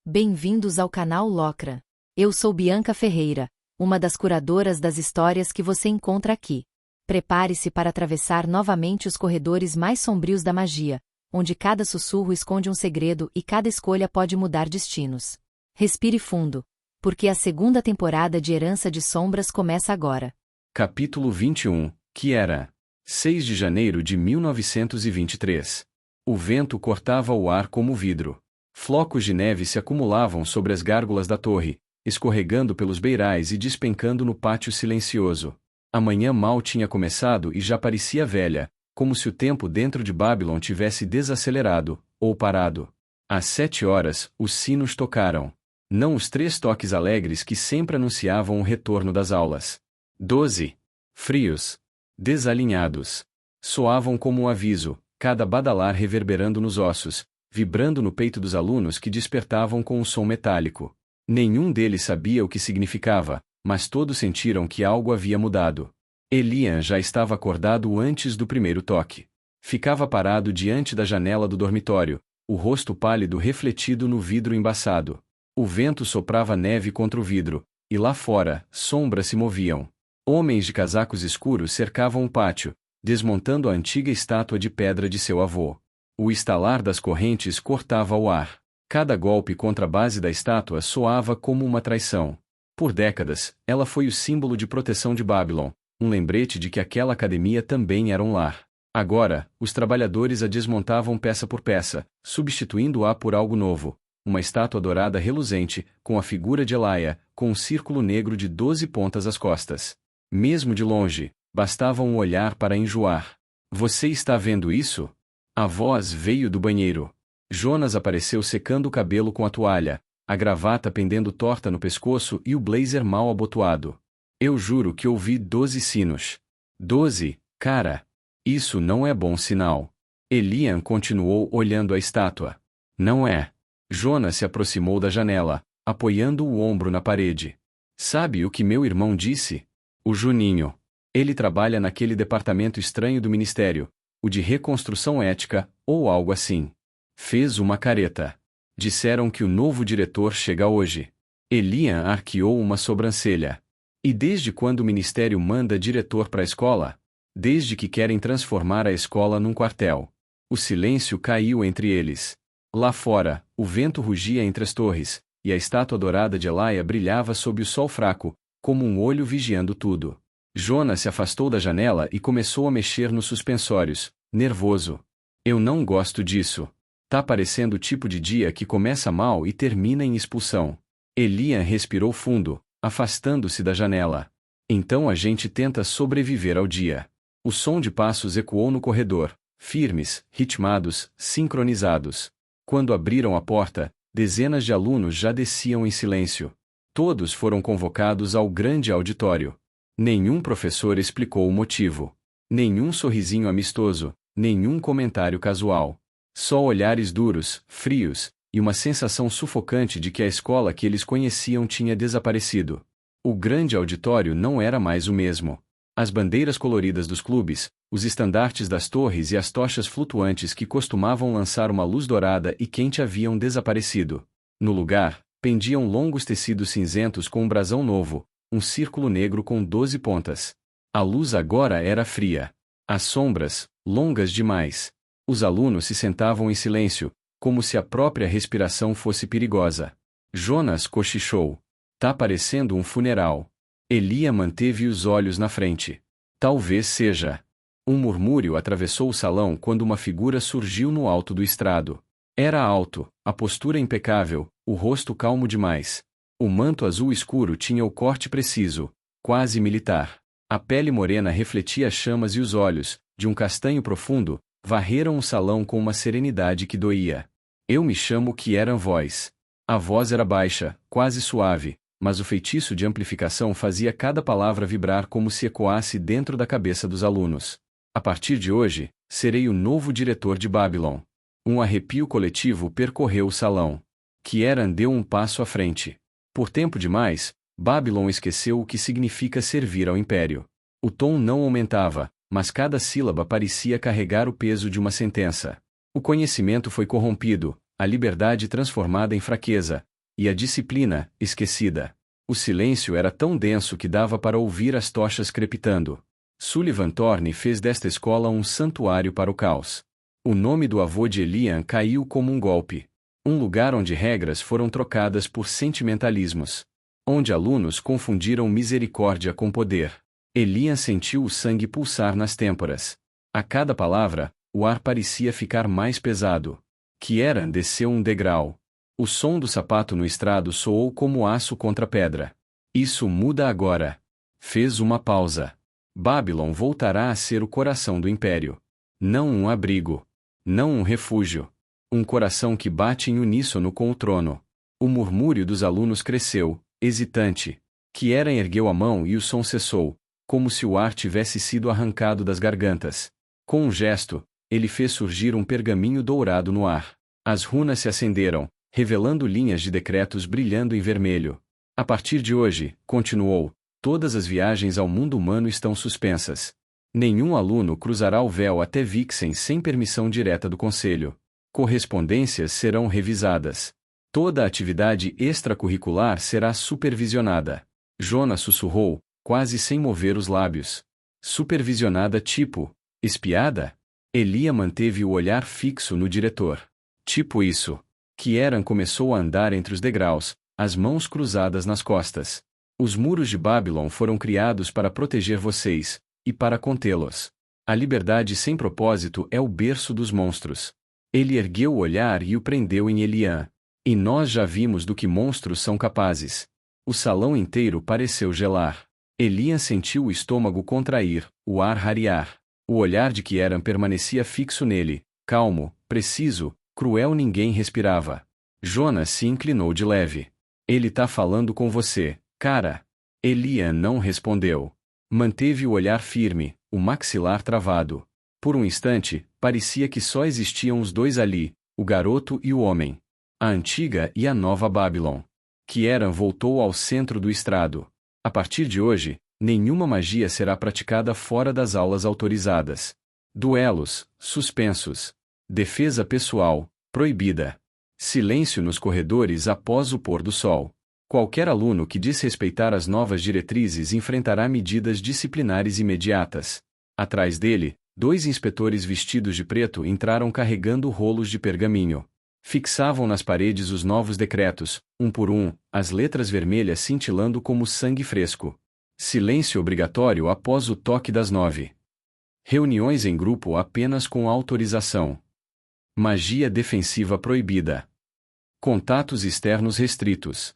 Bem-vindos ao canal Locra. Eu sou Bianca Ferreira, uma das curadoras das histórias que você encontra aqui. Prepare-se para atravessar novamente os corredores mais sombrios da magia, onde cada sussurro esconde um segredo e cada escolha pode mudar destinos. Respire fundo, porque a segunda temporada de Herança de Sombras começa agora. Capítulo 21, que era 6 de janeiro de 1923. O vento cortava o ar como vidro. Flocos de neve se acumulavam sobre as gárgulas da torre, escorregando pelos beirais e despencando no pátio silencioso. A manhã mal tinha começado e já parecia velha, como se o tempo dentro de Babylon tivesse desacelerado, ou parado. Às 7 horas, os sinos tocaram. Não os 3 toques alegres que sempre anunciavam o retorno das aulas. 12. Frios. Desalinhados. Soavam como um aviso, cada badalar reverberando nos ossos, vibrando no peito dos alunos que despertavam com um som metálico. Nenhum deles sabia o que significava, mas todos sentiram que algo havia mudado. Elian já estava acordado antes do primeiro toque. Ficava parado diante da janela do dormitório, o rosto pálido refletido no vidro embaçado. O vento soprava neve contra o vidro, e lá fora, sombras se moviam. Homens de casacos escuros cercavam o pátio, desmontando a antiga estátua de pedra de seu avô. O estalar das correntes cortava o ar. Cada golpe contra a base da estátua soava como uma traição. Por décadas, ela foi o símbolo de proteção de Babylon, um lembrete de que aquela academia também era um lar. Agora, os trabalhadores a desmontavam peça por peça, substituindo-a por algo novo. Uma estátua dourada reluzente, com a figura de Elaia, com um círculo negro de 12 pontas às costas. Mesmo de longe, bastava um olhar para enjoar. Você está vendo isso? A voz veio do banheiro. Jonas apareceu secando o cabelo com a toalha, a gravata pendendo torta no pescoço e o blazer mal abotoado. Eu juro que ouvi 12 sinos. 12, cara. Isso não é bom sinal. Elian continuou olhando a estátua. Não é. Jonas se aproximou da janela, apoiando o ombro na parede. Sabe o que meu irmão disse? O Juninho. Ele trabalha naquele departamento estranho do ministério, o de reconstrução ética, ou algo assim. Fez uma careta. Disseram que o novo diretor chega hoje. Elian arqueou uma sobrancelha. E desde quando o ministério manda diretor para a escola? Desde que querem transformar a escola num quartel. O silêncio caiu entre eles. Lá fora, o vento rugia entre as torres, e a estátua dourada de Elaia brilhava sob o sol fraco, como um olho vigiando tudo. Jonas se afastou da janela e começou a mexer nos suspensórios, nervoso. Eu não gosto disso. Tá parecendo o tipo de dia que começa mal e termina em expulsão. Elian respirou fundo, afastando-se da janela. Então a gente tenta sobreviver ao dia. O som de passos ecoou no corredor, firmes, ritmados, sincronizados. Quando abriram a porta, dezenas de alunos já desciam em silêncio. Todos foram convocados ao grande auditório. Nenhum professor explicou o motivo. Nenhum sorrisinho amistoso, nenhum comentário casual. Só olhares duros, frios, e uma sensação sufocante de que a escola que eles conheciam tinha desaparecido. O grande auditório não era mais o mesmo. As bandeiras coloridas dos clubes, os estandartes das torres e as tochas flutuantes que costumavam lançar uma luz dourada e quente haviam desaparecido. No lugar, pendiam longos tecidos cinzentos com um brasão novo, um círculo negro com 12 pontas. A luz agora era fria. As sombras, longas demais. Os alunos se sentavam em silêncio, como se a própria respiração fosse perigosa. Jonas cochichou. Tá parecendo um funeral. Elian manteve os olhos na frente. Talvez seja. Um murmúrio atravessou o salão quando uma figura surgiu no alto do estrado. Era alto, a postura impecável, o rosto calmo demais. O manto azul escuro tinha o corte preciso, quase militar. A pele morena refletia as chamas e os olhos, de um castanho profundo, varreram o salão com uma serenidade que doía. Eu me chamo Kieran Voice. A voz era baixa, quase suave, mas o feitiço de amplificação fazia cada palavra vibrar como se ecoasse dentro da cabeça dos alunos. A partir de hoje, serei o novo diretor de Babylon. Um arrepio coletivo percorreu o salão. Kieran deu um passo à frente. Por tempo demais, Babylon esqueceu o que significa servir ao Império. O tom não aumentava, mas cada sílaba parecia carregar o peso de uma sentença. O conhecimento foi corrompido, a liberdade transformada em fraqueza, E a disciplina, esquecida. O silêncio era tão denso que dava para ouvir as tochas crepitando. Sullivan Thorne fez desta escola um santuário para o caos. O nome do avô de Elian caiu como um golpe. Um lugar onde regras foram trocadas por sentimentalismos. Onde alunos confundiram misericórdia com poder. Elian sentiu o sangue pulsar nas têmporas. A cada palavra, o ar parecia ficar mais pesado. Kieran desceu um degrau. O som do sapato no estrado soou como aço contra pedra. Isso muda agora. Fez uma pausa. Babylon voltará a ser o coração do império. Não um abrigo. Não um refúgio. Um coração que bate em uníssono com o trono. O murmúrio dos alunos cresceu, hesitante. Kieran ergueu a mão e o som cessou, como se o ar tivesse sido arrancado das gargantas. Com um gesto, ele fez surgir um pergaminho dourado no ar. As runas se acenderam, revelando linhas de decretos brilhando em vermelho. A partir de hoje, continuou, todas as viagens ao mundo humano estão suspensas. Nenhum aluno cruzará o véu até Vixen sem permissão direta do conselho. Correspondências serão revisadas. Toda a atividade extracurricular será supervisionada. Jonas sussurrou, quase sem mover os lábios. Supervisionada tipo, espiada? Elia manteve o olhar fixo no diretor. Tipo isso. Kieran começou a andar entre os degraus, as mãos cruzadas nas costas. Os muros de Babylon foram criados para proteger vocês, e para contê-los. A liberdade sem propósito é o berço dos monstros. Ele ergueu o olhar e o prendeu em Elian. E nós já vimos do que monstros são capazes. O salão inteiro pareceu gelar. Elian sentiu o estômago contrair, o ar rarear. O olhar de Kieran permanecia fixo nele, calmo, preciso, cruel. Ninguém respirava. Jonas se inclinou de leve. Ele tá falando com você, cara. Elian não respondeu. Manteve o olhar firme, o maxilar travado. Por um instante, parecia que só existiam os dois ali, o garoto e o homem. A antiga e a nova Babylon. Kieran voltou ao centro do estrado. A partir de hoje, nenhuma magia será praticada fora das aulas autorizadas. Duelos, suspensos. Defesa pessoal, proibida. Silêncio nos corredores após o pôr do sol. Qualquer aluno que desrespeitar as novas diretrizes enfrentará medidas disciplinares imediatas. Atrás dele, 2 inspetores vestidos de preto entraram carregando rolos de pergaminho. Fixavam nas paredes os novos decretos, um por um, as letras vermelhas cintilando como sangue fresco. Silêncio obrigatório após o toque das 9. Reuniões em grupo apenas com autorização. Magia defensiva proibida. Contatos externos restritos.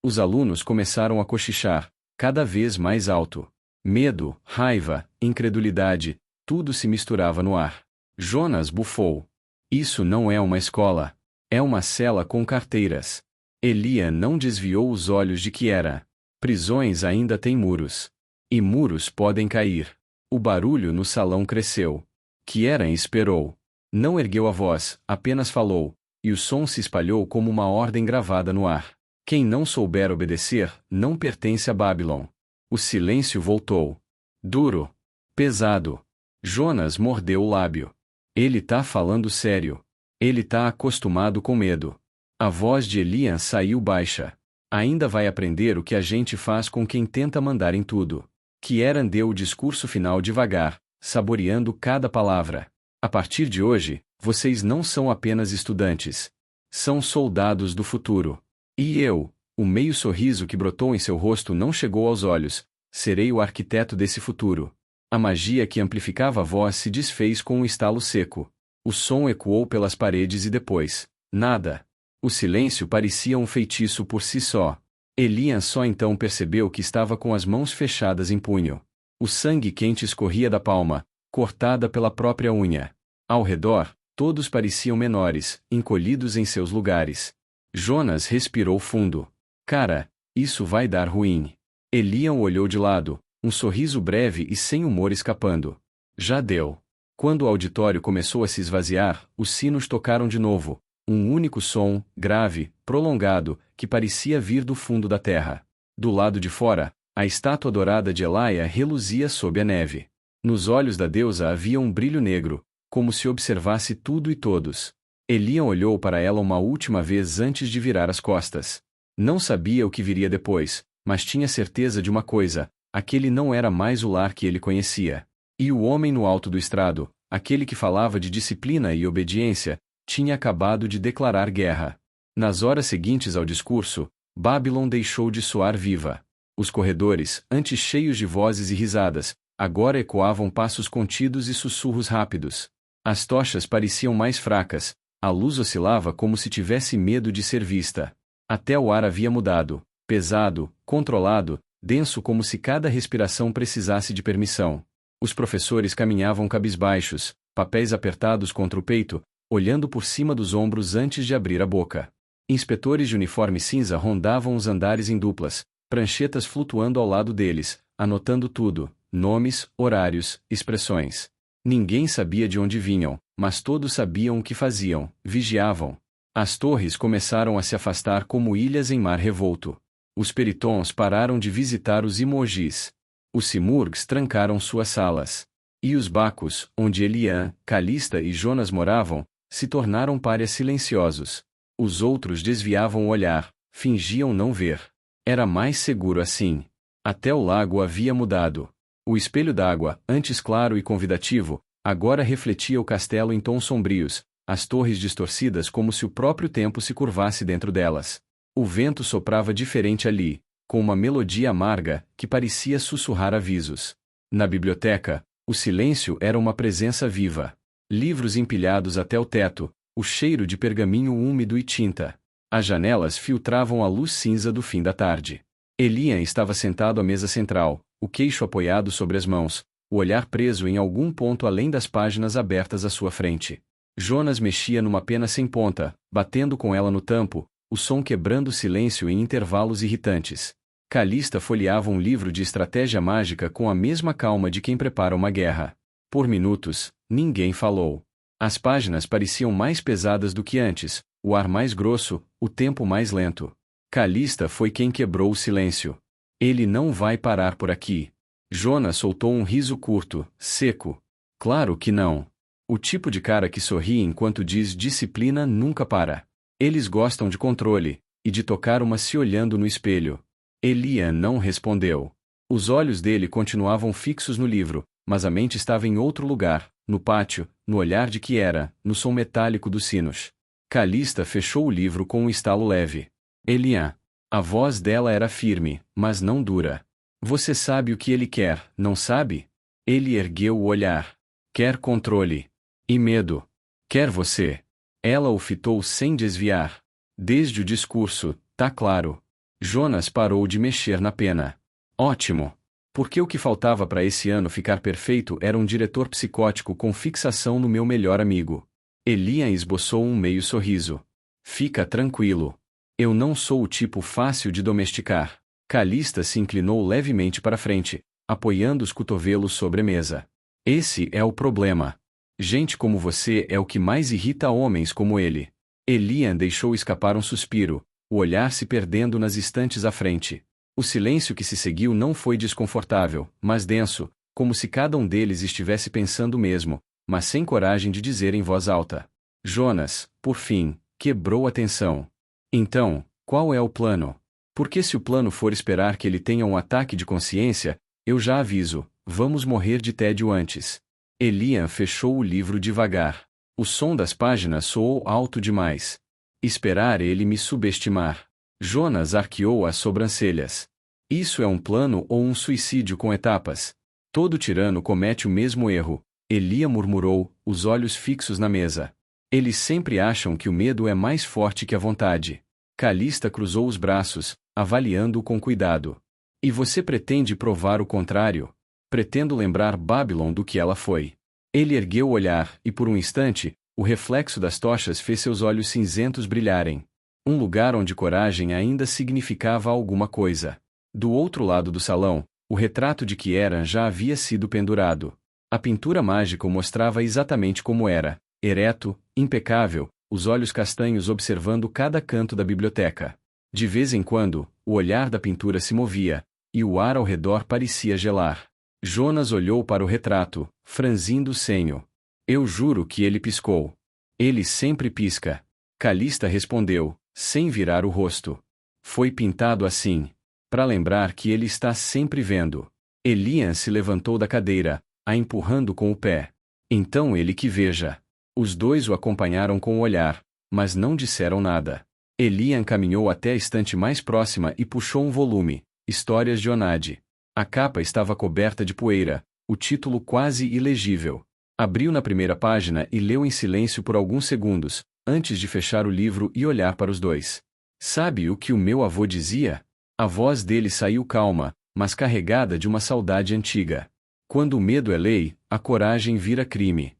Os alunos começaram a cochichar, cada vez mais alto. Medo, raiva, incredulidade, tudo se misturava no ar. Jonas bufou. Isso não é uma escola. É uma cela com carteiras. Elian não desviou os olhos de Kieran. Prisões ainda têm muros. E muros podem cair. O barulho no salão cresceu. Kieran esperou. Não ergueu a voz, apenas falou, e o som se espalhou como uma ordem gravada no ar. Quem não souber obedecer, não pertence a Babylon. O silêncio voltou. Duro. Pesado. Jonas mordeu o lábio. Ele tá falando sério. Ele tá acostumado com medo. A voz de Elian saiu baixa. Ainda vai aprender o que a gente faz com quem tenta mandar em tudo. Kieran deu o discurso final devagar, saboreando cada palavra. A partir de hoje, vocês não são apenas estudantes. São soldados do futuro. E eu, o meio sorriso que brotou em seu rosto não chegou aos olhos, serei o arquiteto desse futuro. A magia que amplificava a voz se desfez com um estalo seco. O som ecoou pelas paredes e depois, nada. O silêncio parecia um feitiço por si só. Elian só então percebeu que estava com as mãos fechadas em punho. O sangue quente escorria da palma, cortada pela própria unha. Ao redor, todos pareciam menores, encolhidos em seus lugares. Jonas respirou fundo. Cara, isso vai dar ruim. Elian olhou de lado, um sorriso breve e sem humor escapando. Já deu. Quando o auditório começou a se esvaziar, os sinos tocaram de novo. Um único som, grave, prolongado, que parecia vir do fundo da terra. Do lado de fora, a estátua dourada de Elaia reluzia sob a neve. Nos olhos da deusa havia um brilho negro, como se observasse tudo e todos. Elian olhou para ela uma última vez antes de virar as costas. Não sabia o que viria depois, mas tinha certeza de uma coisa: aquele não era mais o lar que ele conhecia. E o homem no alto do estrado, aquele que falava de disciplina e obediência, tinha acabado de declarar guerra. Nas horas seguintes ao discurso, Babylon deixou de soar viva. Os corredores, antes cheios de vozes e risadas, agora ecoavam passos contidos e sussurros rápidos. As tochas pareciam mais fracas, a luz oscilava como se tivesse medo de ser vista. Até o ar havia mudado, pesado, controlado, denso como se cada respiração precisasse de permissão. Os professores caminhavam cabisbaixos, papéis apertados contra o peito, olhando por cima dos ombros antes de abrir a boca. Inspetores de uniforme cinza rondavam os andares em duplas, pranchetas flutuando ao lado deles, anotando tudo: nomes, horários, expressões. Ninguém sabia de onde vinham, mas todos sabiam o que faziam: vigiavam. As torres começaram a se afastar como ilhas em mar revolto. Os peritons pararam de visitar os emojis. Os simurgs trancaram suas salas. E os bacos, onde Eliã, Calista e Jonas moravam, se tornaram párias silenciosos. Os outros desviavam o olhar, fingiam não ver. Era mais seguro assim. Até o lago havia mudado. O espelho d'água, antes claro e convidativo, agora refletia o castelo em tons sombrios, as torres distorcidas como se o próprio tempo se curvasse dentro delas. O vento soprava diferente ali, com uma melodia amarga, que parecia sussurrar avisos. Na biblioteca, o silêncio era uma presença viva. Livros empilhados até o teto, o cheiro de pergaminho úmido e tinta. As janelas filtravam a luz cinza do fim da tarde. Elian estava sentado à mesa central, o queixo apoiado sobre as mãos, o olhar preso em algum ponto além das páginas abertas à sua frente. Jonas mexia numa pena sem ponta, batendo com ela no tampo, o som quebrando o silêncio em intervalos irritantes. Calista folheava um livro de estratégia mágica com a mesma calma de quem prepara uma guerra. Por minutos, ninguém falou. As páginas pareciam mais pesadas do que antes, o ar mais grosso, o tempo mais lento. Calista foi quem quebrou o silêncio. Ele não vai parar por aqui. Jonas soltou um riso curto, seco. Claro que não. O tipo de cara que sorri enquanto diz disciplina nunca para. Eles gostam de controle, e de tocar uma se olhando no espelho. Elian não respondeu. Os olhos dele continuavam fixos no livro, mas a mente estava em outro lugar, no pátio, no olhar de Kiera, no som metálico dos sinos. Calista fechou o livro com um estalo leve. Elian. A voz dela era firme, mas não dura. Você sabe o que ele quer, não sabe? Ele ergueu o olhar. Quer controle. E medo. Quer você. Ela o fitou sem desviar. Desde o discurso, tá claro. Jonas parou de mexer na pena. Ótimo. Porque o que faltava para esse ano ficar perfeito era um diretor psicótico com fixação no meu melhor amigo. Elian esboçou um meio sorriso. Fica tranquilo. Eu não sou o tipo fácil de domesticar. Calista se inclinou levemente para frente, apoiando os cotovelos sobre a mesa. Esse é o problema. Gente como você é o que mais irrita homens como ele. Elian deixou escapar um suspiro, o olhar se perdendo nas estantes à frente. O silêncio que se seguiu não foi desconfortável, mas denso, como se cada um deles estivesse pensando o mesmo, mas sem coragem de dizer em voz alta. Jonas, por fim, quebrou a tensão. Então, qual é o plano? Porque se o plano for esperar que ele tenha um ataque de consciência, eu já aviso, vamos morrer de tédio antes. Elian fechou o livro devagar. O som das páginas soou alto demais. Esperar ele me subestimar. Jonas arqueou as sobrancelhas. Isso é um plano ou um suicídio com etapas? Todo tirano comete o mesmo erro, Elian murmurou, os olhos fixos na mesa. Eles sempre acham que o medo é mais forte que a vontade. Calista cruzou os braços, avaliando-o com cuidado. E você pretende provar o contrário? Pretendo lembrar Babylon do que ela foi. Ele ergueu o olhar, e por um instante, o reflexo das tochas fez seus olhos cinzentos brilharem. Um lugar onde coragem ainda significava alguma coisa. Do outro lado do salão, o retrato de Kiera já havia sido pendurado. A pintura mágica o mostrava exatamente como era, ereto, impecável, os olhos castanhos observando cada canto da biblioteca. De vez em quando, o olhar da pintura se movia, e o ar ao redor parecia gelar. Jonas olhou para o retrato, franzindo o senho. Eu juro que ele piscou. Ele sempre pisca. Calista respondeu, sem virar o rosto. Foi pintado assim, para lembrar que ele está sempre vendo. Elian se levantou da cadeira, a empurrando com o pé. Então ele que veja. Os dois o acompanharam com o olhar, mas não disseram nada. Elian caminhou até a estante mais próxima e puxou um volume, Histórias de Onad. A capa estava coberta de poeira, o título quase ilegível. Abriu na primeira página e leu em silêncio por alguns segundos, antes de fechar o livro e olhar para os dois. Sabe o que o meu avô dizia? A voz dele saiu calma, mas carregada de uma saudade antiga. Quando o medo é lei, a coragem vira crime.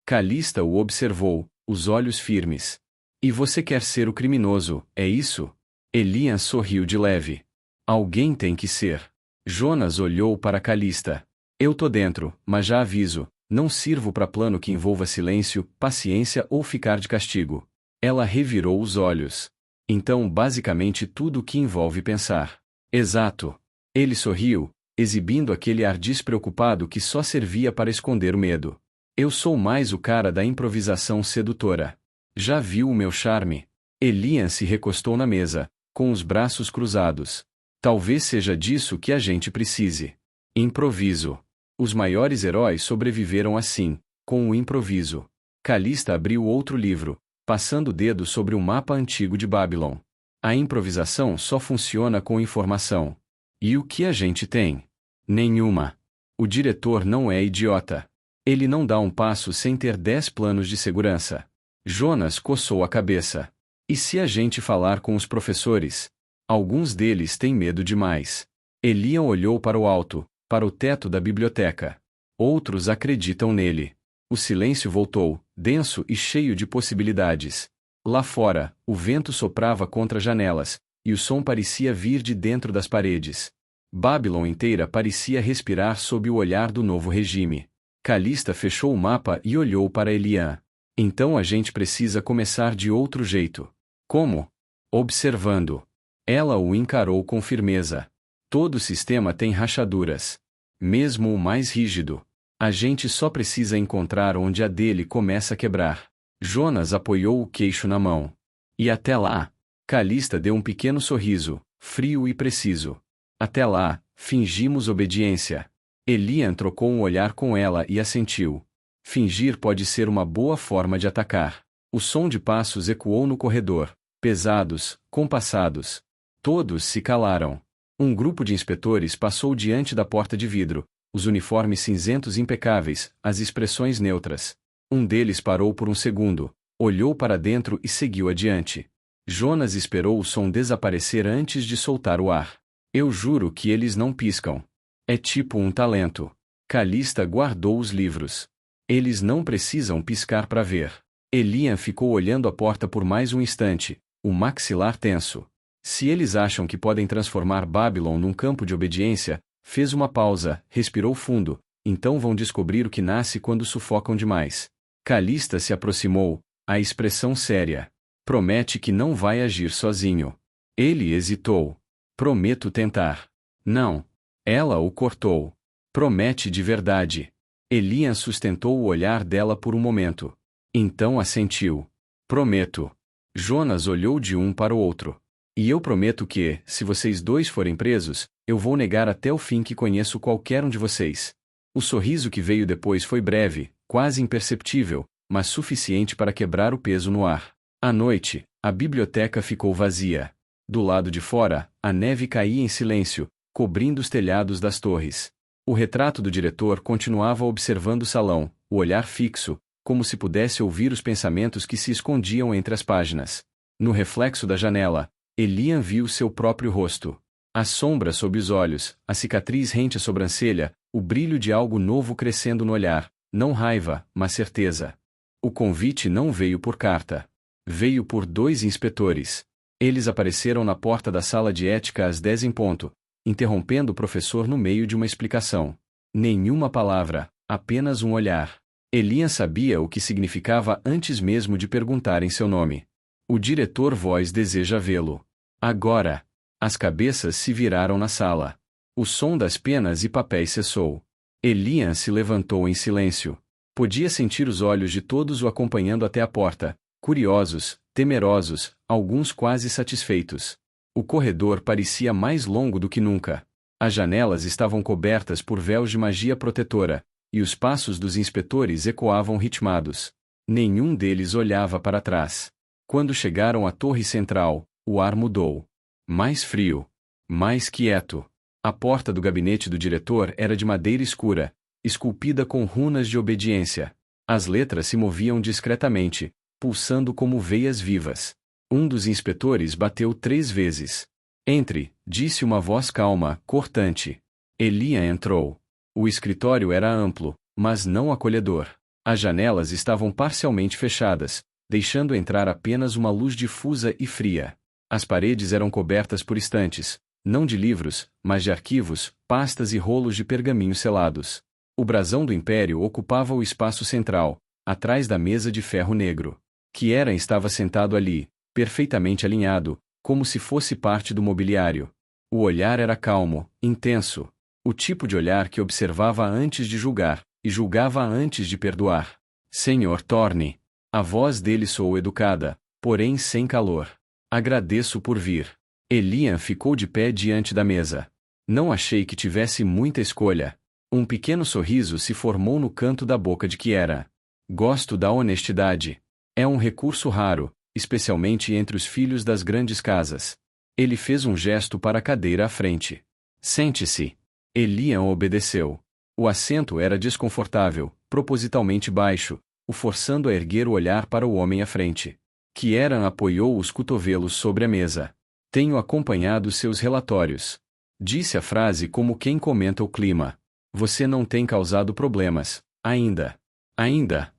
Calista o observou, os olhos firmes. E você quer ser o criminoso, é isso? Elian sorriu de leve. Alguém tem que ser. Jonas olhou para Calista. Eu tô dentro, mas já aviso, não sirvo para plano que envolva silêncio, paciência ou ficar de castigo. Ela revirou os olhos. Então basicamente tudo o que envolve pensar. Exato. Ele sorriu, exibindo aquele ar despreocupado que só servia para esconder o medo. Eu sou mais o cara da improvisação sedutora. Já viu o meu charme? Elian se recostou na mesa, com os braços cruzados. Talvez seja disso que a gente precise. Improviso. Os maiores heróis sobreviveram assim, com o improviso. Calista abriu outro livro, passando o dedo sobre o mapa antigo de Babylon. A improvisação só funciona com informação. E o que a gente tem? Nenhuma. O diretor não é idiota. Ele não dá um passo sem ter 10 planos de segurança. Jonas coçou a cabeça. E se a gente falar com os professores? Alguns deles têm medo demais. Elian olhou para o alto, para o teto da biblioteca. Outros acreditam nele. O silêncio voltou, denso e cheio de possibilidades. Lá fora, o vento soprava contra janelas, e o som parecia vir de dentro das paredes. Babylon inteira parecia respirar sob o olhar do novo regime. Calista fechou o mapa e olhou para Elian. Então a gente precisa começar de outro jeito. Como? Observando. Ela o encarou com firmeza. Todo sistema tem rachaduras. Mesmo o mais rígido. A gente só precisa encontrar onde a dele começa a quebrar. Jonas apoiou o queixo na mão. E até lá? Calista deu um pequeno sorriso, frio e preciso. Até lá, fingimos obediência. Elian trocou um olhar com ela e assentiu. Fingir pode ser uma boa forma de atacar. O som de passos ecoou no corredor, pesados, compassados. Todos se calaram. Um grupo de inspetores passou diante da porta de vidro, os uniformes cinzentos impecáveis, as expressões neutras. Um deles parou por um segundo, olhou para dentro e seguiu adiante. Jonas esperou o som desaparecer antes de soltar o ar. Eu juro que eles não piscam. É tipo um talento. Calista guardou os livros. Eles não precisam piscar para ver. Elian ficou olhando a porta por mais um instante, o maxilar tenso. Se eles acham que podem transformar Babylon num campo de obediência, fez uma pausa, respirou fundo, então vão descobrir o que nasce quando sufocam demais. Calista se aproximou, a expressão séria. Promete que não vai agir sozinho. Ele hesitou. Prometo tentar. Não. Ela o cortou. Promete de verdade. Elian sustentou o olhar dela por um momento. Então assentiu. Prometo. Jonas olhou de um para o outro. E eu prometo que, se vocês dois forem presos, eu vou negar até o fim que conheço qualquer um de vocês. O sorriso que veio depois foi breve, quase imperceptível, mas suficiente para quebrar o peso no ar. À noite, a biblioteca ficou vazia. Do lado de fora, a neve caía em silêncio, cobrindo os telhados das torres. O retrato do diretor continuava observando o salão, o olhar fixo, como se pudesse ouvir os pensamentos que se escondiam entre as páginas. No reflexo da janela, Elian viu seu próprio rosto. A sombra sob os olhos, a cicatriz rente à sobrancelha, o brilho de algo novo crescendo no olhar, não raiva, mas certeza. O convite não veio por carta. Veio por 2 inspetores. Eles apareceram na porta da sala de ética às 10 em ponto, interrompendo o professor no meio de uma explicação. Nenhuma palavra, apenas um olhar. Elian sabia o que significava antes mesmo de perguntarem seu nome. O diretor Voz deseja vê-lo. Agora. As cabeças se viraram na sala. O som das penas e papéis cessou. Elian se levantou em silêncio. Podia sentir os olhos de todos o acompanhando até a porta, curiosos, temerosos, alguns quase satisfeitos. O corredor parecia mais longo do que nunca. As janelas estavam cobertas por véus de magia protetora, e os passos dos inspetores ecoavam ritmados. Nenhum deles olhava para trás. Quando chegaram à torre central, o ar mudou. Mais frio. Mais quieto. A porta do gabinete do diretor era de madeira escura, esculpida com runas de obediência. As letras se moviam discretamente, pulsando como veias vivas. Um dos inspetores bateu 3 vezes. Entre, disse uma voz calma, cortante. Elian entrou. O escritório era amplo, mas não acolhedor. As janelas estavam parcialmente fechadas, deixando entrar apenas uma luz difusa e fria. As paredes eram cobertas por estantes, não de livros, mas de arquivos, pastas e rolos de pergaminho selados. O brasão do Império ocupava o espaço central, atrás da mesa de ferro negro. Kieran estava sentado ali, perfeitamente alinhado, como se fosse parte do mobiliário. O olhar era calmo, intenso. O tipo de olhar que observava antes de julgar, e julgava antes de perdoar. Senhor Thorne. A voz dele soou educada, porém sem calor. Agradeço por vir. Elian ficou de pé diante da mesa. Não achei que tivesse muita escolha. Um pequeno sorriso se formou no canto da boca de Kieran. Gosto da honestidade. É um recurso raro, especialmente entre os filhos das grandes casas. Ele fez um gesto para a cadeira à frente. Sente-se. Elian obedeceu. O assento era desconfortável, propositalmente baixo, o forçando a erguer o olhar para o homem à frente. Kieran apoiou os cotovelos sobre a mesa. Tenho acompanhado seus relatórios. Disse a frase como quem comenta o clima. Você não tem causado problemas, ainda. Ainda.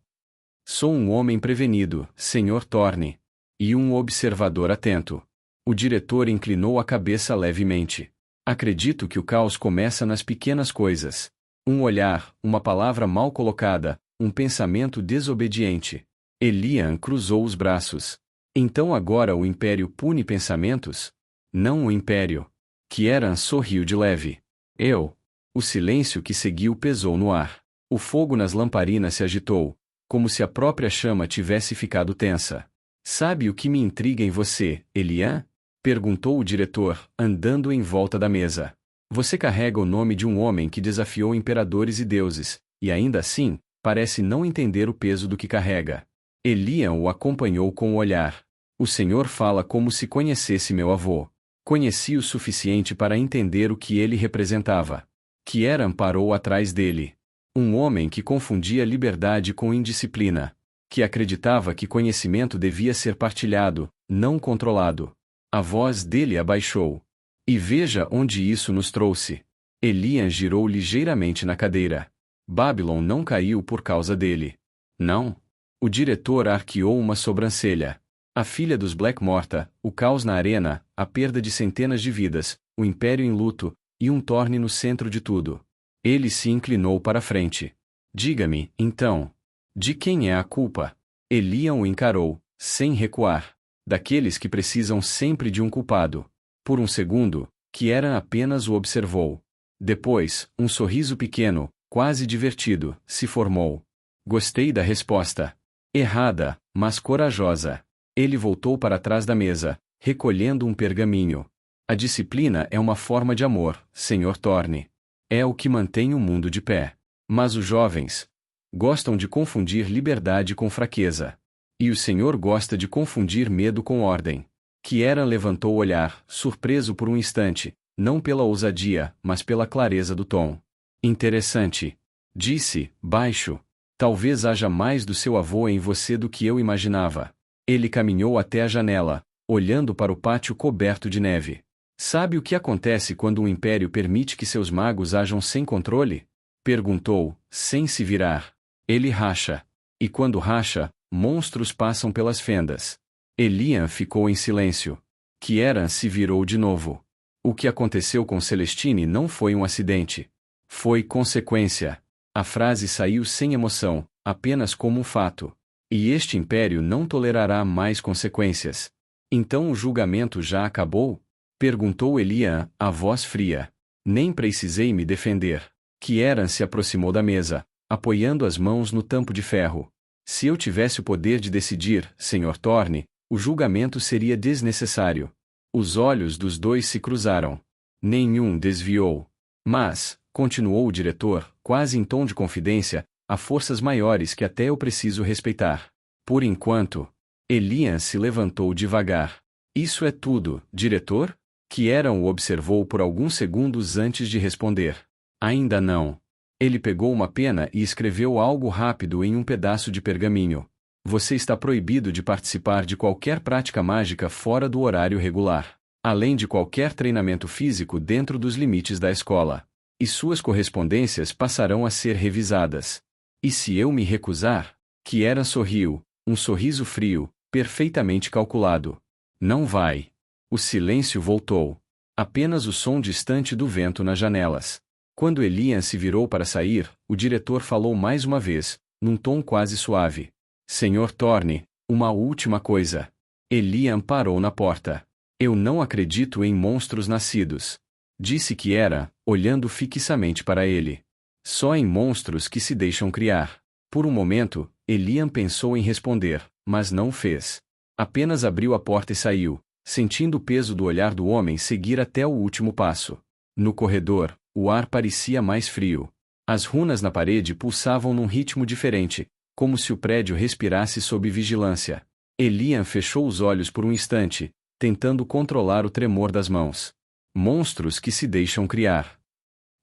Sou um homem prevenido, Sr. Thorne. E um observador atento. O diretor inclinou a cabeça levemente. Acredito que o caos começa nas pequenas coisas. Um olhar, uma palavra mal colocada, um pensamento desobediente. Elian cruzou os braços. Então agora o Império pune pensamentos? Não o Império. Kieran sorriu de leve. Eu. O silêncio que seguiu pesou no ar. O fogo nas lamparinas se agitou, como se a própria chama tivesse ficado tensa. Sabe o que me intriga em você, Elian? Perguntou o diretor, andando em volta da mesa. Você carrega o nome de um homem que desafiou imperadores e deuses, e ainda assim, parece não entender o peso do que carrega. Elian o acompanhou com o olhar. O senhor fala como se conhecesse meu avô. Conheci o suficiente para entender o que ele representava. Kieran parou atrás dele. Um homem que confundia liberdade com indisciplina. Que acreditava que conhecimento devia ser partilhado, não controlado. A voz dele abaixou. E veja onde isso nos trouxe. Elian girou ligeiramente na cadeira. Babylon não caiu por causa dele. Não. O diretor arqueou uma sobrancelha. A filha dos Blackmorta, o caos na arena, a perda de centenas de vidas, o Império em luto, e um Thorne no centro de tudo. Ele se inclinou para frente. Diga-me, então. De quem é a culpa? Elian o encarou, sem recuar. Daqueles que precisam sempre de um culpado. Por um segundo, Kieran apenas o observou. Depois, um sorriso pequeno, quase divertido, se formou. Gostei da resposta. Errada, mas corajosa. Ele voltou para trás da mesa, recolhendo um pergaminho. A disciplina é uma forma de amor, Sr. Thorne. É o que mantém o mundo de pé. Mas os jovens gostam de confundir liberdade com fraqueza. E o senhor gosta de confundir medo com ordem. Kieran levantou o olhar, surpreso por um instante, não pela ousadia, mas pela clareza do tom. Interessante. Disse, baixo. Talvez haja mais do seu avô em você do que eu imaginava. Ele caminhou até a janela, olhando para o pátio coberto de neve. Sabe o que acontece quando um império permite que seus magos ajam sem controle? Perguntou, sem se virar. Ele racha. E quando racha, monstros passam pelas fendas. Elian ficou em silêncio. Kieran se virou de novo. O que aconteceu com Celestine não foi um acidente. Foi consequência. A frase saiu sem emoção, apenas como um fato. E este império não tolerará mais consequências. Então o julgamento já acabou? Perguntou Elian, a voz fria. Nem precisei me defender. Kieran se aproximou da mesa, apoiando as mãos no tampo de ferro. Se eu tivesse o poder de decidir, Sr. Thorne, o julgamento seria desnecessário. Os olhos dos dois se cruzaram. Nenhum desviou. Mas, continuou o diretor, quase em tom de confidência, há forças maiores que até eu preciso respeitar. Por enquanto. Elian se levantou devagar. Isso é tudo, diretor? Kieran o observou por alguns segundos antes de responder. Ainda não. Ele pegou uma pena e escreveu algo rápido em um pedaço de pergaminho. Você está proibido de participar de qualquer prática mágica fora do horário regular, além de qualquer treinamento físico dentro dos limites da escola. E suas correspondências passarão a ser revisadas. E se eu me recusar? Kieran sorriu, um sorriso frio, perfeitamente calculado. Não vai. O silêncio voltou. Apenas o som distante do vento nas janelas. Quando Elian se virou para sair, o diretor falou mais uma vez, num tom quase suave. Senhor Thorne, uma última coisa. Elian parou na porta. Eu não acredito em monstros nascidos. Disse Kieran, olhando fixamente para ele. Só em monstros que se deixam criar. Por um momento, Elian pensou em responder, mas não fez. Apenas abriu a porta e saiu, sentindo o peso do olhar do homem seguir até o último passo. No corredor, o ar parecia mais frio. As runas na parede pulsavam num ritmo diferente, como se o prédio respirasse sob vigilância. Elian fechou os olhos por um instante, tentando controlar o tremor das mãos. Monstros que se deixam criar.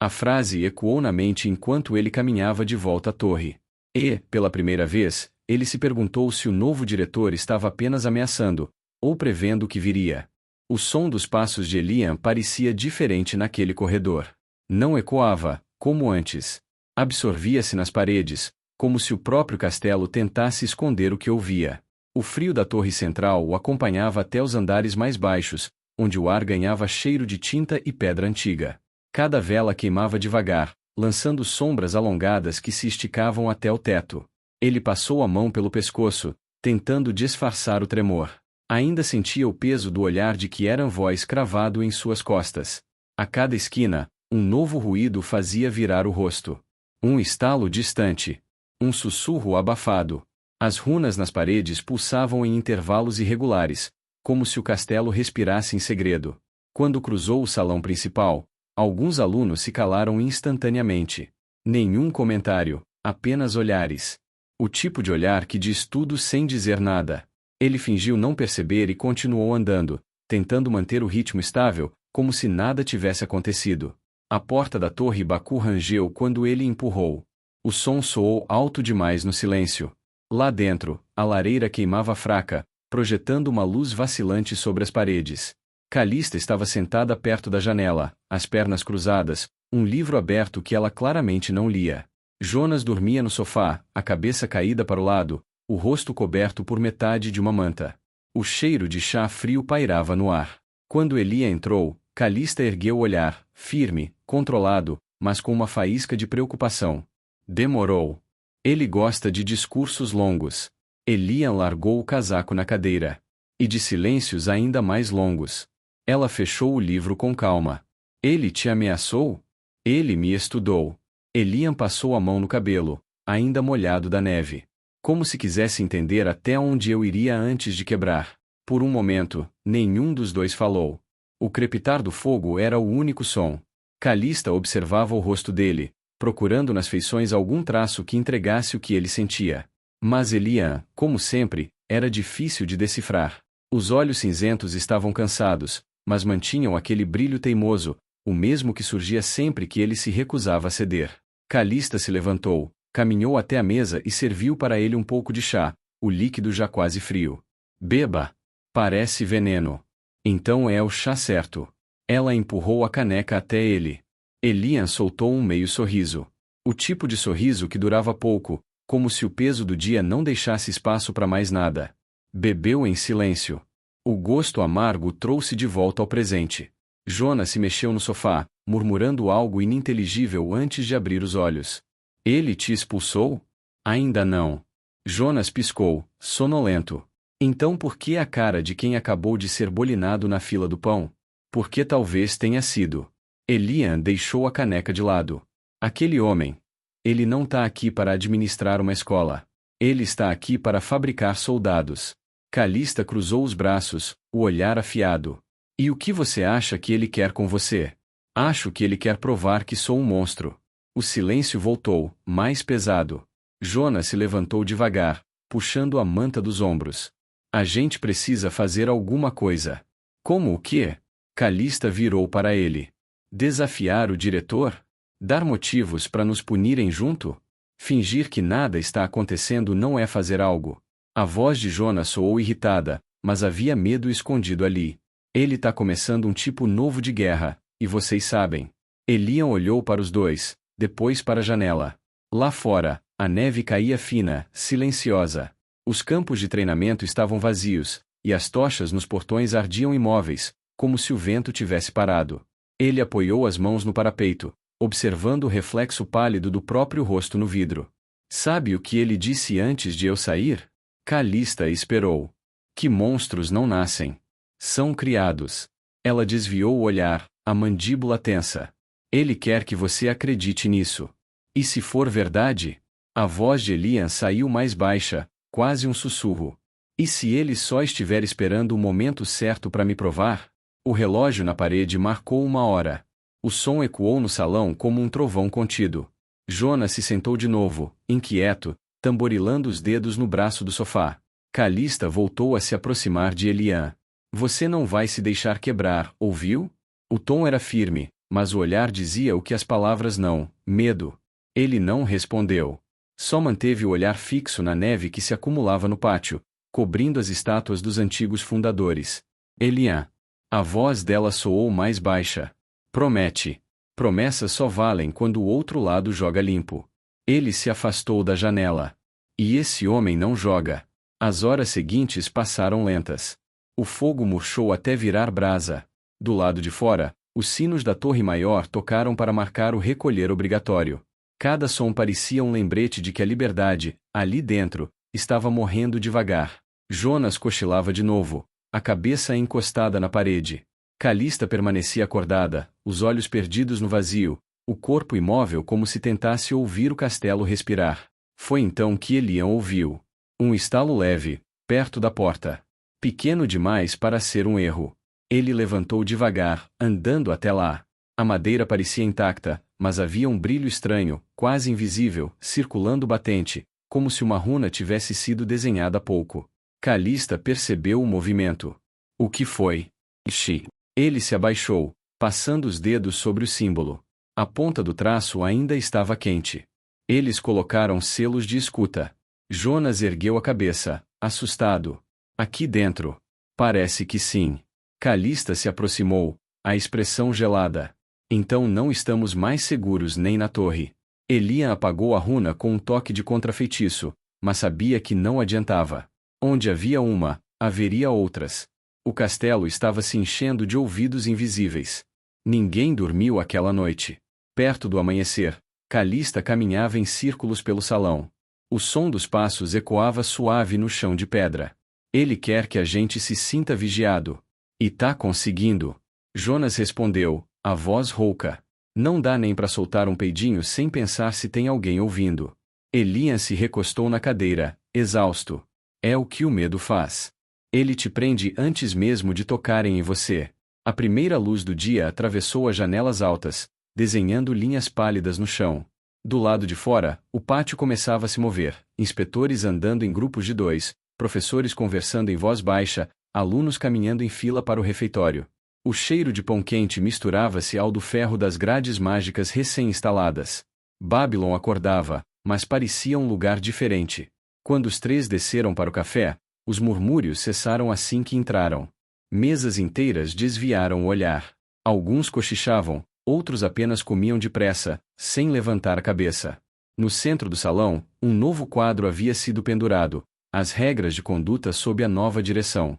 A frase ecoou na mente enquanto ele caminhava de volta à torre. E, pela primeira vez, ele se perguntou se o novo diretor estava apenas ameaçando, ou prevendo o que viria. O som dos passos de Elian parecia diferente naquele corredor. Não ecoava, como antes. Absorvia-se nas paredes, como se o próprio castelo tentasse esconder o que ouvia. O frio da torre central o acompanhava até os andares mais baixos, onde o ar ganhava cheiro de tinta e pedra antiga. Cada vela queimava devagar, lançando sombras alongadas que se esticavam até o teto. Ele passou a mão pelo pescoço, tentando disfarçar o tremor. Ainda sentia o peso do olhar de Kieran Voice cravado em suas costas. A cada esquina, um novo ruído fazia virar o rosto. Um estalo distante. Um sussurro abafado. As runas nas paredes pulsavam em intervalos irregulares, como se o castelo respirasse em segredo. Quando cruzou o salão principal, alguns alunos se calaram instantaneamente. Nenhum comentário, apenas olhares. O tipo de olhar que diz tudo sem dizer nada. Ele fingiu não perceber e continuou andando, tentando manter o ritmo estável, como se nada tivesse acontecido. A porta da torre Baku rangeu quando ele empurrou. O som soou alto demais no silêncio. Lá dentro, a lareira queimava fraca, projetando uma luz vacilante sobre as paredes. Calista estava sentada perto da janela, as pernas cruzadas, um livro aberto que ela claramente não lia. Jonas dormia no sofá, a cabeça caída para o lado, o rosto coberto por metade de uma manta. O cheiro de chá frio pairava no ar. Quando Elian entrou, Calista ergueu o olhar, firme, controlado, mas com uma faísca de preocupação. Demorou. Ele gosta de discursos longos. Elian largou o casaco na cadeira. E de silêncios ainda mais longos. Ela fechou o livro com calma. Ele te ameaçou? Ele me estudou. Elian passou a mão no cabelo, ainda molhado da neve. Como se quisesse entender até onde eu iria antes de quebrar. Por um momento, nenhum dos dois falou. O crepitar do fogo era o único som. Calista observava o rosto dele, procurando nas feições algum traço que entregasse o que ele sentia. Mas Elian, como sempre, era difícil de decifrar. Os olhos cinzentos estavam cansados, mas mantinham aquele brilho teimoso, o mesmo que surgia sempre que ele se recusava a ceder. Calista se levantou, caminhou até a mesa e serviu para ele um pouco de chá, o líquido já quase frio. Beba. Parece veneno. Então é o chá certo. Ela empurrou a caneca até ele. Elian soltou um meio sorriso. O tipo de sorriso que durava pouco, como se o peso do dia não deixasse espaço para mais nada. Bebeu em silêncio. O gosto amargo trouxe de volta ao presente. Jonas se mexeu no sofá, murmurando algo ininteligível antes de abrir os olhos. Ele te expulsou? Ainda não. Jonas piscou, sonolento. Então por que a cara de quem acabou de ser bolinado na fila do pão? Porque talvez tenha sido. Elian deixou a caneca de lado. Aquele homem. Ele não está aqui para administrar uma escola. Ele está aqui para fabricar soldados. Calista cruzou os braços, o olhar afiado. E o que você acha que ele quer com você? Acho que ele quer provar que sou um monstro. O silêncio voltou, mais pesado. Jonas se levantou devagar, puxando a manta dos ombros. A gente precisa fazer alguma coisa. Como o quê? Calista virou para ele. Desafiar o diretor? Dar motivos para nos punirem junto? Fingir que nada está acontecendo não é fazer algo. A voz de Jonas soou irritada, mas havia medo escondido ali. Ele tá começando um tipo novo de guerra, e vocês sabem. Elian olhou para os dois, depois para a janela. Lá fora, a neve caía fina, silenciosa. Os campos de treinamento estavam vazios, e as tochas nos portões ardiam imóveis, como se o vento tivesse parado. Ele apoiou as mãos no parapeito, observando o reflexo pálido do próprio rosto no vidro. Sabe o que ele disse antes de eu sair? Calista esperou. Que monstros não nascem. São criados. Ela desviou o olhar, a mandíbula tensa. Ele quer que você acredite nisso. E se for verdade? A voz de Elian saiu mais baixa, quase um sussurro. E se ele só estiver esperando o momento certo para me provar? O relógio na parede marcou 1 hora. O som ecoou no salão como um trovão contido. Jonas se sentou de novo, inquieto, tamborilando os dedos no braço do sofá. Calista voltou a se aproximar de Elian. Você não vai se deixar quebrar, ouviu? O tom era firme, mas o olhar dizia o que as palavras não: medo. Ele não respondeu. Só manteve o olhar fixo na neve que se acumulava no pátio, cobrindo as estátuas dos antigos fundadores. Elian. A voz dela soou mais baixa. Promete. Promessas só valem quando o outro lado joga limpo. Ele se afastou da janela. E esse homem não joga. As horas seguintes passaram lentas. O fogo murchou até virar brasa. Do lado de fora, os sinos da torre maior tocaram para marcar o recolher obrigatório. Cada som parecia um lembrete de que a liberdade, ali dentro, estava morrendo devagar. Jonas cochilava de novo, a cabeça encostada na parede. Calista permanecia acordada, os olhos perdidos no vazio, o corpo imóvel como se tentasse ouvir o castelo respirar. Foi então que Elian ouviu. Um estalo leve, perto da porta. Pequeno demais para ser um erro. Ele levantou devagar, andando até lá. A madeira parecia intacta, mas havia um brilho estranho, quase invisível, circulando batente, como se uma runa tivesse sido desenhada há pouco. Calista percebeu o movimento. O que foi? Ixi. Ele se abaixou, passando os dedos sobre o símbolo. A ponta do traço ainda estava quente. Eles colocaram selos de escuta. Jonas ergueu a cabeça, assustado. Aqui dentro. Parece que sim. Calista se aproximou, a expressão gelada. Então não estamos mais seguros nem na torre. Elian apagou a runa com um toque de contrafeitiço, mas sabia que não adiantava. Onde havia uma, haveria outras. O castelo estava se enchendo de ouvidos invisíveis. Ninguém dormiu aquela noite. Perto do amanhecer, Calista caminhava em círculos pelo salão. O som dos passos ecoava suave no chão de pedra. Ele quer que a gente se sinta vigiado. E tá conseguindo. Jonas respondeu, a voz rouca. Não dá nem para soltar um peidinho sem pensar se tem alguém ouvindo. Elian se recostou na cadeira, exausto. É o que o medo faz. Ele te prende antes mesmo de tocarem em você. A primeira luz do dia atravessou as janelas altas, desenhando linhas pálidas no chão. Do lado de fora, o pátio começava a se mover, inspetores andando em grupos de 2, professores conversando em voz baixa, alunos caminhando em fila para o refeitório. O cheiro de pão quente misturava-se ao do ferro das grades mágicas recém-instaladas. Babylon acordava, mas parecia um lugar diferente. Quando os 3 desceram para o café, os murmúrios cessaram assim que entraram. Mesas inteiras desviaram o olhar. Alguns cochichavam, outros apenas comiam depressa, sem levantar a cabeça. No centro do salão, um novo quadro havia sido pendurado, as regras de conduta sob a nova direção.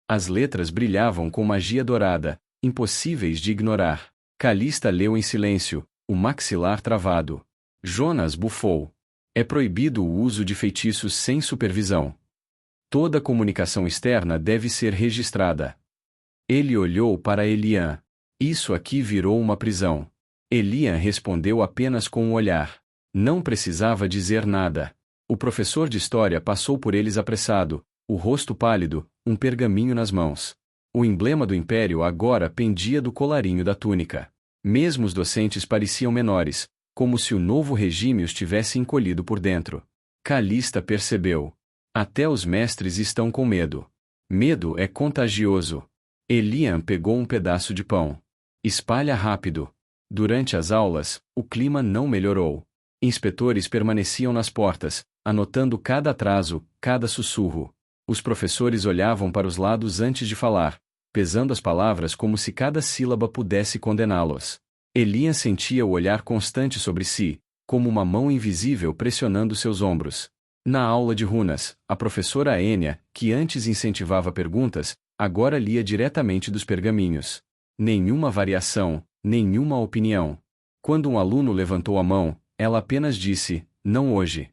As letras brilhavam com magia dourada, impossíveis de ignorar. Calista leu em silêncio, o maxilar travado. Jonas bufou. É proibido o uso de feitiços sem supervisão. Toda comunicação externa deve ser registrada. Ele olhou para Elian. Isso aqui virou uma prisão. Elian respondeu apenas com um olhar. Não precisava dizer nada. O professor de história passou por eles apressado, o rosto pálido, um pergaminho nas mãos. O emblema do Império agora pendia do colarinho da túnica. Mesmo os docentes pareciam menores, como se o novo regime os tivesse encolhido por dentro. Calista percebeu. Até os mestres estão com medo. Medo é contagioso. Elian pegou um pedaço de pão. Espalha rápido. Durante as aulas, o clima não melhorou. Inspetores permaneciam nas portas, anotando cada atraso, cada sussurro. Os professores olhavam para os lados antes de falar, pesando as palavras como se cada sílaba pudesse condená-los. Elian sentia o olhar constante sobre si, como uma mão invisível pressionando seus ombros. Na aula de runas, a professora Enya, que antes incentivava perguntas, agora lia diretamente dos pergaminhos. Nenhuma variação, nenhuma opinião. Quando um aluno levantou a mão, ela apenas disse, não hoje.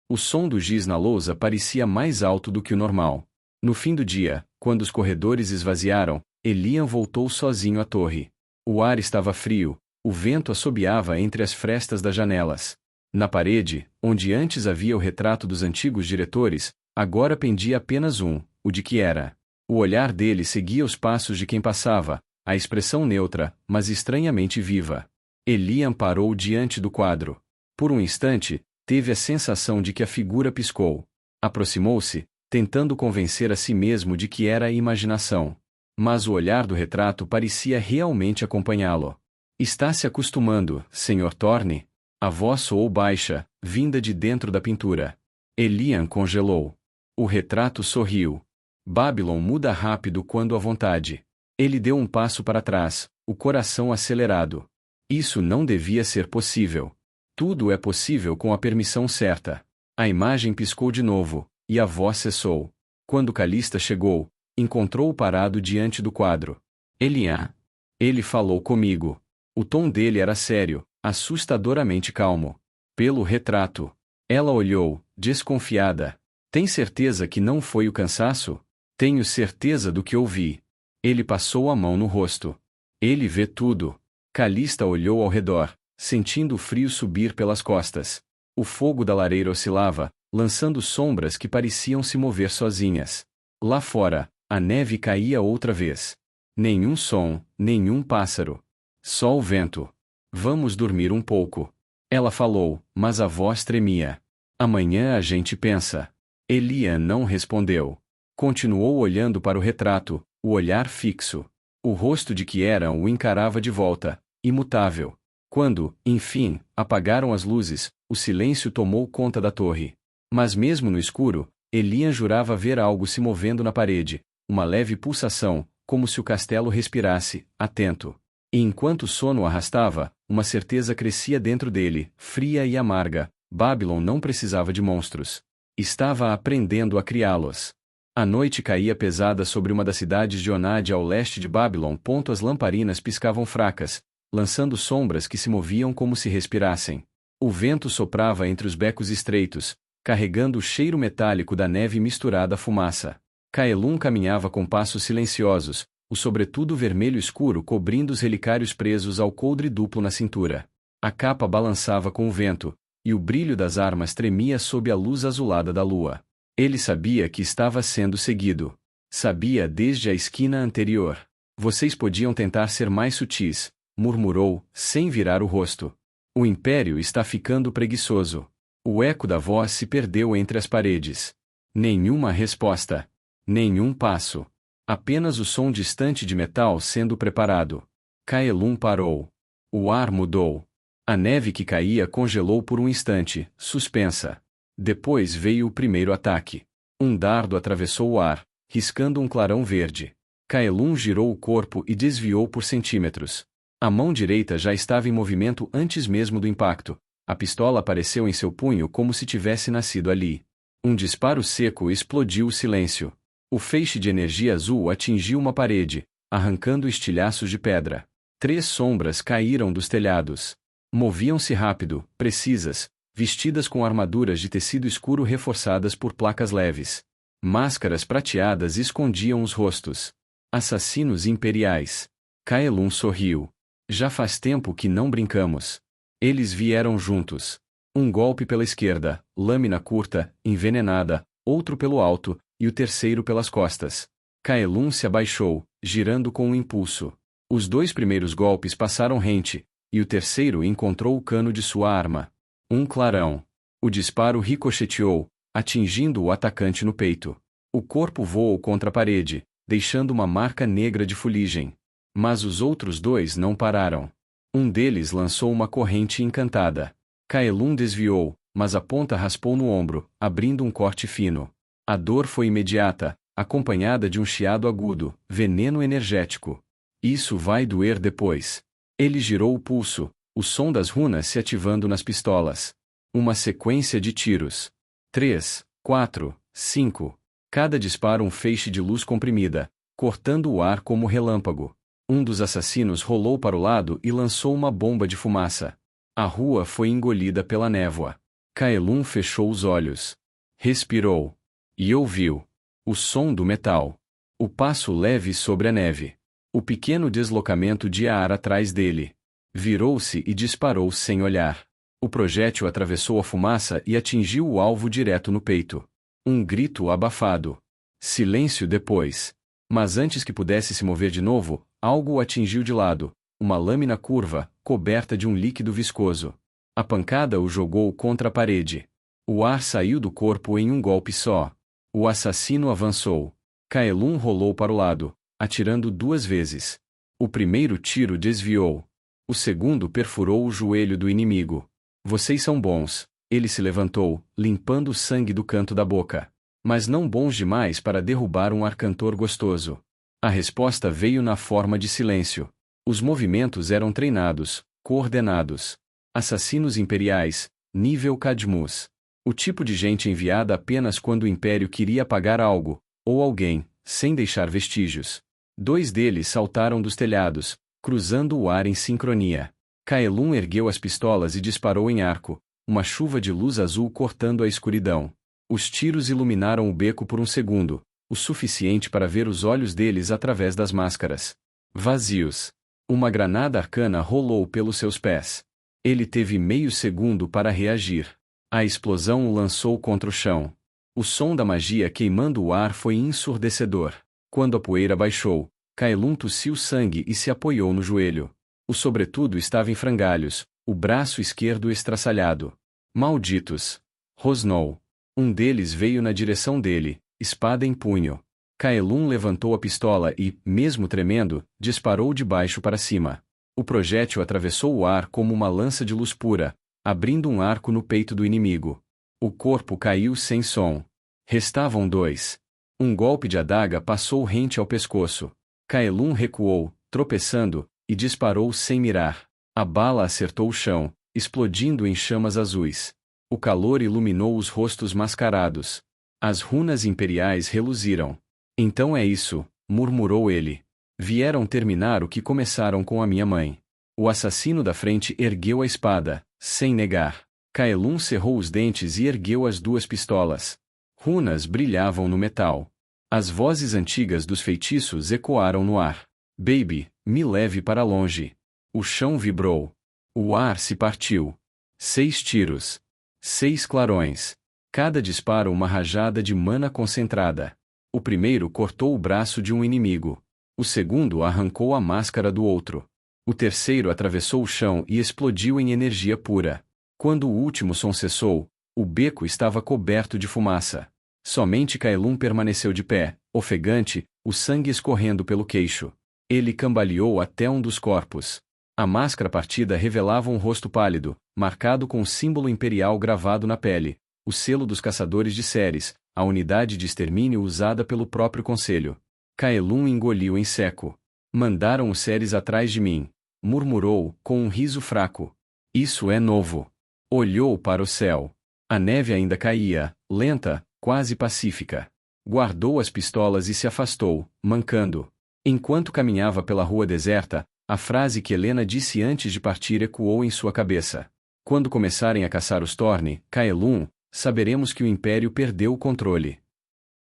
O som do giz na lousa parecia mais alto do que o normal. No fim do dia, quando os corredores esvaziaram, Elian voltou sozinho à torre. O ar estava frio, o vento assobiava entre as frestas das janelas. Na parede, onde antes havia o retrato dos antigos diretores, agora pendia apenas um, o de Kiera. O olhar dele seguia os passos de quem passava, a expressão neutra, mas estranhamente viva. Elian parou diante do quadro. Por um instante, teve a sensação de que a figura piscou. Aproximou-se, tentando convencer a si mesmo de que era a imaginação. Mas o olhar do retrato parecia realmente acompanhá-lo. Está se acostumando, Sr. Thorne? A voz soou baixa, vinda de dentro da pintura. Elian congelou. O retrato sorriu. Babylon muda rápido quando à vontade. Ele deu um passo para trás, o coração acelerado. Isso não devia ser possível. Tudo é possível com a permissão certa. A imagem piscou de novo, e a voz cessou. Quando Calista chegou, encontrou-o parado diante do quadro. Elian. Ele falou comigo. O tom dele era sério, assustadoramente calmo. Pelo retrato. Ela olhou, desconfiada. Tem certeza que não foi o cansaço? Tenho certeza do que ouvi. Ele passou a mão no rosto. Ele vê tudo. Calista olhou ao redor, sentindo o frio subir pelas costas. O fogo da lareira oscilava, lançando sombras que pareciam se mover sozinhas. Lá fora, a neve caía outra vez. Nenhum som, nenhum pássaro. Só o vento. Vamos dormir um pouco. Ela falou, mas a voz tremia. Amanhã a gente pensa. Elian não respondeu. Continuou olhando para o retrato, o olhar fixo. O rosto de Kiera o encarava de volta, imutável. Quando, enfim, apagaram as luzes, o silêncio tomou conta da torre. Mas mesmo no escuro, Elian jurava ver algo se movendo na parede, uma leve pulsação, como se o castelo respirasse, atento. E enquanto o sono o arrastava, uma certeza crescia dentro dele, fria e amarga. Babylon não precisava de monstros. Estava aprendendo a criá-los. A noite caía pesada sobre uma das cidades de Onad ao leste de Babylon. As lamparinas piscavam fracas, lançando sombras que se moviam como se respirassem. O vento soprava entre os becos estreitos, carregando o cheiro metálico da neve misturada à fumaça. Caelum caminhava com passos silenciosos, o sobretudo vermelho escuro cobrindo os relicários presos ao coldre duplo na cintura. A capa balançava com o vento, e o brilho das armas tremia sob a luz azulada da lua. Ele sabia que estava sendo seguido. Sabia desde a esquina anterior. Vocês podiam tentar ser mais sutis, murmurou, sem virar o rosto. O Império está ficando preguiçoso. O eco da voz se perdeu entre as paredes. Nenhuma resposta. Nenhum passo. Apenas o som distante de metal sendo preparado. Caelum parou. O ar mudou. A neve que caía congelou por um instante, suspensa. Depois veio o primeiro ataque. Um dardo atravessou o ar, riscando um clarão verde. Caelum girou o corpo e desviou por centímetros. A mão direita já estava em movimento antes mesmo do impacto. A pistola apareceu em seu punho como se tivesse nascido ali. Um disparo seco explodiu o silêncio. O feixe de energia azul atingiu uma parede, arrancando estilhaços de pedra. 3 sombras caíram dos telhados. Moviam-se rápido, precisas, vestidas com armaduras de tecido escuro reforçadas por placas leves. Máscaras prateadas escondiam os rostos. Assassinos imperiais. Caelum sorriu. Já faz tempo que não brincamos. Eles vieram juntos. Um golpe pela esquerda, lâmina curta, envenenada, outro pelo alto, e o terceiro pelas costas. Caelum se abaixou, girando com um impulso. Os 2 primeiros golpes passaram rente, e o terceiro encontrou o cano de sua arma. Um clarão. O disparo ricocheteou, atingindo o atacante no peito. O corpo voou contra a parede, deixando uma marca negra de fuligem. Mas os outros 2 não pararam. Um deles lançou uma corrente encantada. Caelum desviou, mas a ponta raspou no ombro, abrindo um corte fino. A dor foi imediata, acompanhada de um chiado agudo, veneno energético. Isso vai doer depois. Ele girou o pulso, o som das runas se ativando nas pistolas. Uma sequência de tiros. 3, 4, 5. Cada disparo um feixe de luz comprimida, cortando o ar como relâmpago. Um dos assassinos rolou para o lado e lançou uma bomba de fumaça. A rua foi engolida pela névoa. Caelum fechou os olhos. Respirou. E ouviu o som do metal. O passo leve sobre a neve. O pequeno deslocamento de ar atrás dele. Virou-se e disparou sem olhar. O projétil atravessou a fumaça e atingiu o alvo direto no peito. Um grito abafado. Silêncio depois. Mas antes que pudesse se mover de novo, algo o atingiu de lado, uma lâmina curva, coberta de um líquido viscoso. A pancada o jogou contra a parede. O ar saiu do corpo em um golpe só. O assassino avançou. Caelum rolou para o lado, atirando 2 vezes. O primeiro tiro desviou. O segundo perfurou o joelho do inimigo. Vocês são bons. Ele se levantou, limpando o sangue do canto da boca. Mas não bons demais para derrubar um arcantor gostoso. A resposta veio na forma de silêncio. Os movimentos eram treinados, coordenados. Assassinos imperiais, nível Cadmus. O tipo de gente enviada apenas quando o Império queria apagar algo, ou alguém, sem deixar vestígios. 2 deles saltaram dos telhados, cruzando o ar em sincronia. Caelum ergueu as pistolas e disparou em arco, uma chuva de luz azul cortando a escuridão. Os tiros iluminaram o beco por um segundo, o suficiente para ver os olhos deles através das máscaras. Vazios. Uma granada arcana rolou pelos seus pés. Ele teve meio segundo para reagir. A explosão o lançou contra o chão. O som da magia queimando o ar foi ensurdecedor. Quando a poeira baixou, Caelum tossiu sangue e se apoiou no joelho. O sobretudo estava em frangalhos, o braço esquerdo estraçalhado. Malditos! Rosnou. Um deles veio na direção dele, espada em punho. Caelum levantou a pistola e, mesmo tremendo, disparou de baixo para cima. O projétil atravessou o ar como uma lança de luz pura, abrindo um arco no peito do inimigo. O corpo caiu sem som. Restavam 2. Um golpe de adaga passou rente ao pescoço. Caelum recuou, tropeçando, e disparou sem mirar. A bala acertou o chão, explodindo em chamas azuis. O calor iluminou os rostos mascarados. As runas imperiais reluziram. Então é isso, murmurou ele. Vieram terminar o que começaram com a minha mãe. O assassino da frente ergueu a espada, sem negar. Caelum cerrou os dentes e ergueu as 2 pistolas. Runas brilhavam no metal. As vozes antigas dos feitiços ecoaram no ar. Baby, me leve para longe. O chão vibrou. O ar se partiu. 6 tiros. 6 clarões. Cada disparo uma rajada de mana concentrada. O primeiro cortou o braço de um inimigo. O segundo arrancou a máscara do outro. O terceiro atravessou o chão e explodiu em energia pura. Quando o último som cessou, o beco estava coberto de fumaça. Somente Caelum permaneceu de pé, ofegante, o sangue escorrendo pelo queixo. Ele cambaleou até um dos corpos. A máscara partida revelava um rosto pálido, marcado com o símbolo imperial gravado na pele, o selo dos caçadores de Ceres, a unidade de extermínio usada pelo próprio conselho. Caelum engoliu em seco. Mandaram os Ceres atrás de mim, murmurou, com um riso fraco. Isso é novo. Olhou para o céu. A neve ainda caía, lenta, quase pacífica. Guardou as pistolas e se afastou, mancando. Enquanto caminhava pela rua deserta, a frase que Helena disse antes de partir ecoou em sua cabeça. Quando começarem a caçar os Torne, Caelum, saberemos que o Império perdeu o controle.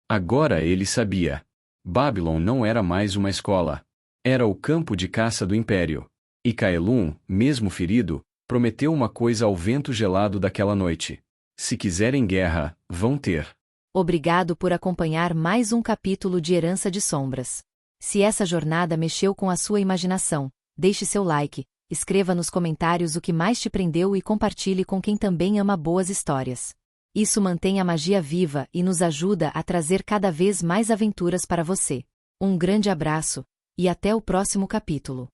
Agora ele sabia. Babylon não era mais uma escola. Era o campo de caça do Império. E Caelum, mesmo ferido, prometeu uma coisa ao vento gelado daquela noite. Se quiserem guerra, vão ter. Obrigado por acompanhar mais um capítulo de Herança de Sombras. Se essa jornada mexeu com a sua imaginação, deixe seu like, escreva nos comentários o que mais te prendeu e compartilhe com quem também ama boas histórias. Isso mantém a magia viva e nos ajuda a trazer cada vez mais aventuras para você. Um grande abraço, e até o próximo capítulo.